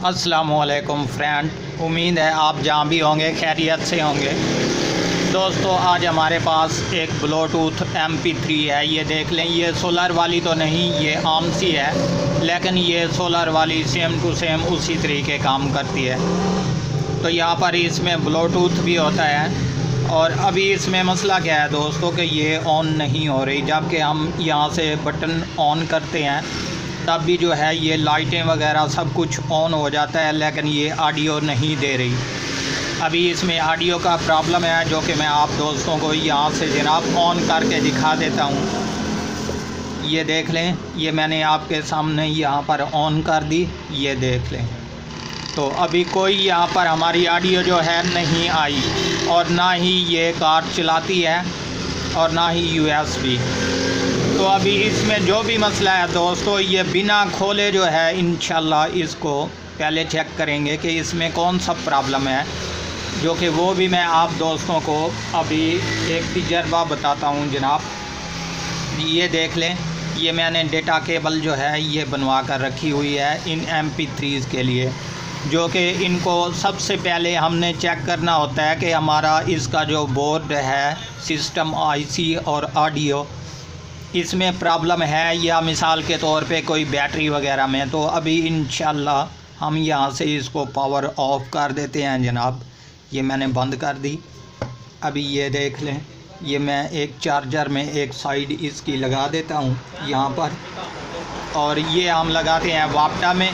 अस्सलामुअलैकुम फ्रेंड, उम्मीद है आप जहाँ भी होंगे खैरियत से होंगे। दोस्तों, आज हमारे पास एक ब्लूटूथ MP3 है। ये देख लें, ये सोलर वाली तो नहीं, ये आम सी है, लेकिन ये सोलर वाली सेम टू सेम उसी तरीके काम करती है। तो यहाँ पर इसमें ब्लूटूथ भी होता है। और अभी इसमें मसला क्या है दोस्तों कि ये ऑन नहीं हो रही। जबकि हम यहाँ से बटन ऑन करते हैं तब भी जो है ये लाइटें वगैरह सब कुछ ऑन हो जाता है, लेकिन ये ऑडियो नहीं दे रही। अभी इसमें ऑडियो का प्रॉब्लम है, जो कि मैं आप दोस्तों को यहाँ से जनाब ऑन करके दिखा देता हूँ। ये देख लें, ये मैंने आपके सामने यहाँ पर ऑन कर दी, ये देख लें। तो अभी कोई यहाँ पर हमारी ऑडियो जो है नहीं आई, और ना ही ये कार चलाती है और ना ही USB। तो अभी इसमें जो भी मसला है दोस्तों, ये बिना खोले जो है इंशाल्लाह इसको पहले चेक करेंगे कि इसमें कौन सा प्रॉब्लम है, जो कि वो भी मैं आप दोस्तों को अभी एक तजर्बा बताता हूँ जनाब। ये देख लें, ये मैंने डेटा केबल जो है ये बनवा कर रखी हुई है इन MP3s के लिए, जो कि इनको सबसे पहले हमने चेक करना होता है कि हमारा इसका जो बोर्ड है, सिस्टम IC और ऑडियो, इसमें प्रॉब्लम है या मिसाल के तौर पे कोई बैटरी वगैरह में। तो अभी इंशाल्लाह हम यहाँ से इसको पावर ऑफ कर देते हैं जनाब। ये मैंने बंद कर दी। अभी ये देख लें, ये मैं एक चार्जर में एक साइड इसकी लगा देता हूँ यहाँ पर, और ये हम लगाते हैं वापडा में।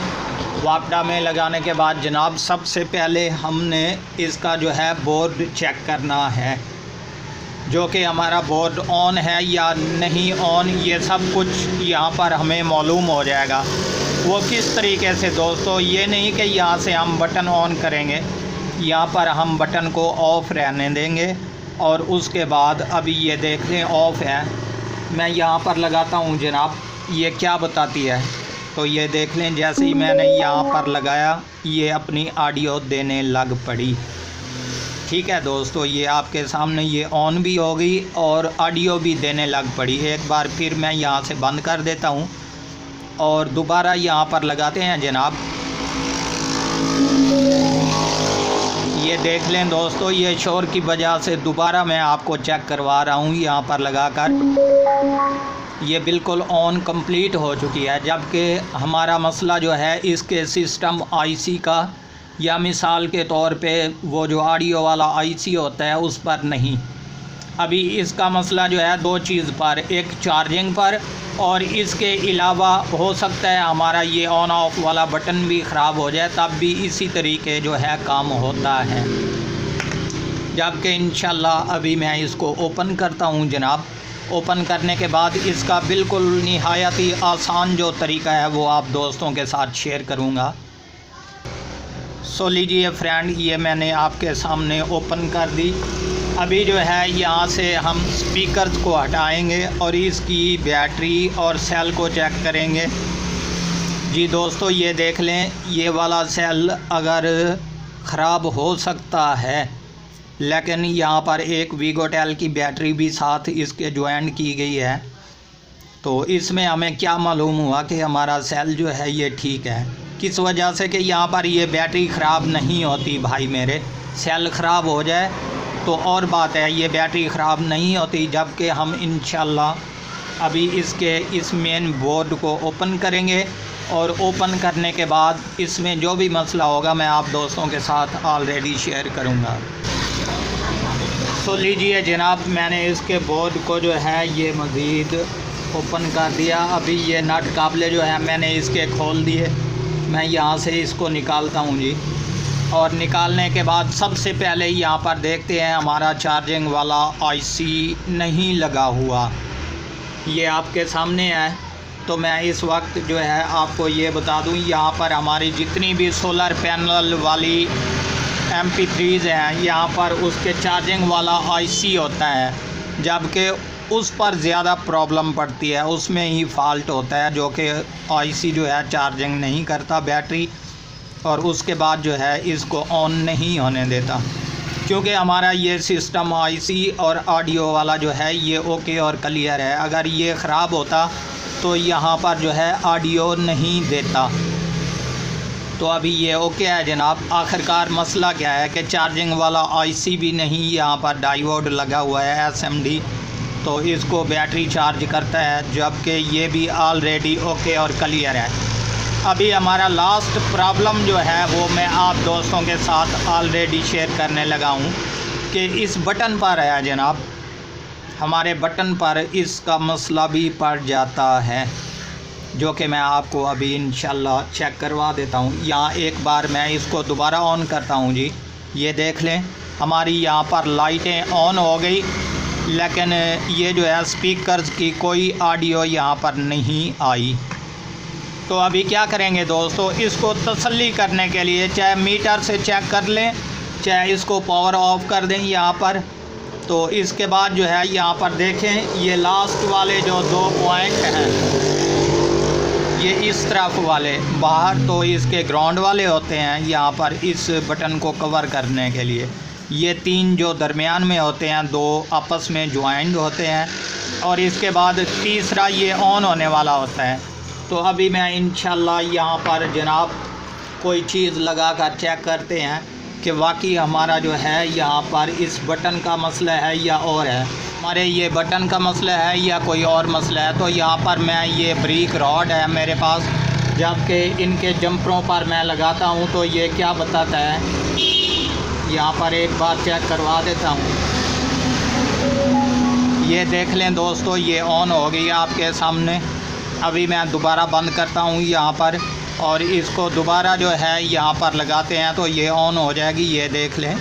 वापडा में लगाने के बाद जनाब सबसे पहले हमने इसका जो है बोर्ड चेक करना है, जो कि हमारा बोर्ड ऑन है या नहीं ऑन, ये सब कुछ यहाँ पर हमें मालूम हो जाएगा। वो किस तरीके से दोस्तों, ये नहीं कि यहाँ से हम बटन ऑन करेंगे, यहाँ पर हम बटन को ऑफ़ रहने देंगे और उसके बाद अभी ये देख लें ऑफ़ है। मैं यहाँ पर लगाता हूँ जनाब, ये क्या बताती है। तो ये देख लें, जैसे ही मैंने यहाँ पर लगाया ये अपनी ऑडियो देने लग पड़ी। ठीक है दोस्तों, ये आपके सामने ये ऑन भी हो गई और ऑडियो भी देने लग पड़ी। एक बार फिर मैं यहाँ से बंद कर देता हूँ और दोबारा यहाँ पर लगाते हैं जनाब। ये देख लें दोस्तों, ये शोर की वजह से दोबारा मैं आपको चेक करवा रहा हूँ यहाँ पर लगाकर। ये बिल्कुल ऑन कंप्लीट हो चुकी है, जबकि हमारा मसला जो है इसके सिस्टम IC का, या मिसाल के तौर पे वो जो ऑडियो वाला IC होता है उस पर नहीं। अभी इसका मसला जो है दो चीज़ पर, एक चार्जिंग पर, और इसके अलावा हो सकता है हमारा ये ऑन ऑफ वाला बटन भी ख़राब हो जाए, तब भी इसी तरीके जो है काम होता है। जबकि इंशाल्लाह अभी मैं इसको ओपन करता हूँ जनाब। ओपन करने के बाद इसका बिल्कुल निहायत ही आसान जो तरीका है वो आप दोस्तों के साथ शेयर करूँगा। सो लीजिए फ्रेंड, ये मैंने आपके सामने ओपन कर दी। अभी जो है यहाँ से हम स्पीकर्स को हटाएंगे और इसकी बैटरी और सेल को चेक करेंगे। जी दोस्तों, ये देख लें, ये वाला सेल अगर ख़राब हो सकता है, लेकिन यहाँ पर एक वीगोटेल की बैटरी भी साथ इसके ज्वाइन की गई है। तो इसमें हमें क्या मालूम हुआ कि हमारा सेल जो है ये ठीक है, किस वजह से कि यहाँ पर ये बैटरी ख़राब नहीं होती भाई मेरे। सेल ख़राब हो जाए तो और बात है, ये बैटरी ख़राब नहीं होती। जबकि हम इंशाल्लाह अभी इसके इस मेन बोर्ड को ओपन करेंगे और ओपन करने के बाद इसमें जो भी मसला होगा मैं आप दोस्तों के साथ ऑलरेडी शेयर करूँगा। तो लीजिए जनाब, मैंने इसके बोर्ड को जो है ये मज़ीद ओपन कर दिया। अभी ये नट काबले जो है मैंने इसके खोल दिए। मैं यहाँ से इसको निकालता हूँ जी, और निकालने के बाद सबसे पहले यहाँ पर देखते हैं हमारा चार्जिंग वाला IC नहीं लगा हुआ, ये आपके सामने है। तो मैं इस वक्त जो है आपको ये बता दूँ, यहाँ पर हमारी जितनी भी सोलर पैनल वाली MP3s हैं, यहाँ पर उसके चार्जिंग वाला IC होता है, जबकि उस पर ज़्यादा प्रॉब्लम पड़ती है, उसमें ही फॉल्ट होता है, जो कि IC जो है चार्जिंग नहीं करता बैटरी, और उसके बाद जो है इसको ऑन नहीं होने देता। क्योंकि हमारा ये सिस्टम IC और ऑडियो वाला जो है ये ओके और क्लियर है। अगर ये ख़राब होता तो यहाँ पर जो है ऑडियो नहीं देता। तो अभी ये ओके है जनाब। आखिरकार मसला क्या है कि चार्जिंग वाला आईसी भी नहीं, यहाँ पर डायोड लगा हुआ है एसएमडी, तो इसको बैटरी चार्ज करता है, जबकि ये भी ऑलरेडी ओके और क्लियर है। अभी हमारा लास्ट प्रॉब्लम जो है वो मैं आप दोस्तों के साथ ऑलरेडी शेयर करने लगा हूँ कि इस बटन पर है जनाब, हमारे बटन पर इसका मसला भी पड़ जाता है, जो कि मैं आपको अभी इंशाल्लाह चेक करवा देता हूँ। यहाँ एक बार मैं इसको दोबारा ऑन करता हूँ जी, ये देख लें हमारी यहाँ पर लाइटें ऑन हो गई, लेकिन ये जो है स्पीकर्स की कोई ऑडियो यहाँ पर नहीं आई। तो अभी क्या करेंगे दोस्तों, इसको तसल्ली करने के लिए चाहे मीटर से चेक कर लें, चाहे इसको पावर ऑफ कर दें यहाँ पर। तो इसके बाद जो है यहाँ पर देखें, ये लास्ट वाले जो 2 पॉइंट हैं, ये इस तरफ वाले बाहर तो इसके ग्राउंड वाले होते हैं, यहाँ पर इस बटन को कवर करने के लिए। ये 3 जो दरमियान में होते हैं 2 आपस में ज्वाइंट होते हैं, और इसके बाद तीसरा ये ऑन होने वाला होता है। तो अभी मैं इंशाल्लाह यहाँ पर जनाब कोई चीज़ लगा कर चेक करते हैं कि वाकई हमारा जो है यहाँ पर इस बटन का मसला है या और है, हमारे ये बटन का मसला है या कोई और मसला है। तो यहाँ पर मैं ये ब्रिक रॉड है मेरे पास, जबकि इनके जंपरों पर मैं लगाता हूँ तो ये क्या बताता है, यहाँ पर एक बार चेक करवा देता हूँ। ये देख लें दोस्तों, ये ऑन हो गई आपके सामने। अभी मैं दोबारा बंद करता हूँ यहाँ पर, और इसको दोबारा जो है यहाँ पर लगाते हैं तो ये ऑन हो जाएगी। ये देख लें,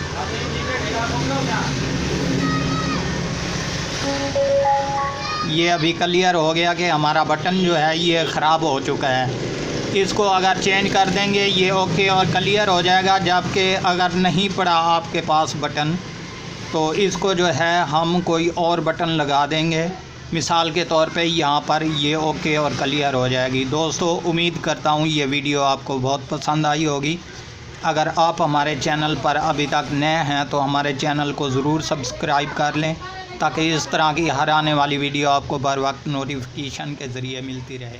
ये अभी क्लियर हो गया कि हमारा बटन जो है ये ख़राब हो चुका है। इसको अगर चेंज कर देंगे ये ओके और क्लियर हो जाएगा, जबकि अगर नहीं पड़ा आपके पास बटन तो इसको जो है हम कोई और बटन लगा देंगे। मिसाल के तौर पे यहाँ पर ये ओके और क्लियर हो जाएगी। दोस्तों उम्मीद करता हूँ ये वीडियो आपको बहुत पसंद आई होगी। अगर आप हमारे चैनल पर अभी तक नए हैं तो हमारे चैनल को ज़रूर सब्सक्राइब कर लें, ताकि इस तरह की हर आने वाली वीडियो आपको बर वक्त नोटिफिकेशन के ज़रिए मिलती रहे।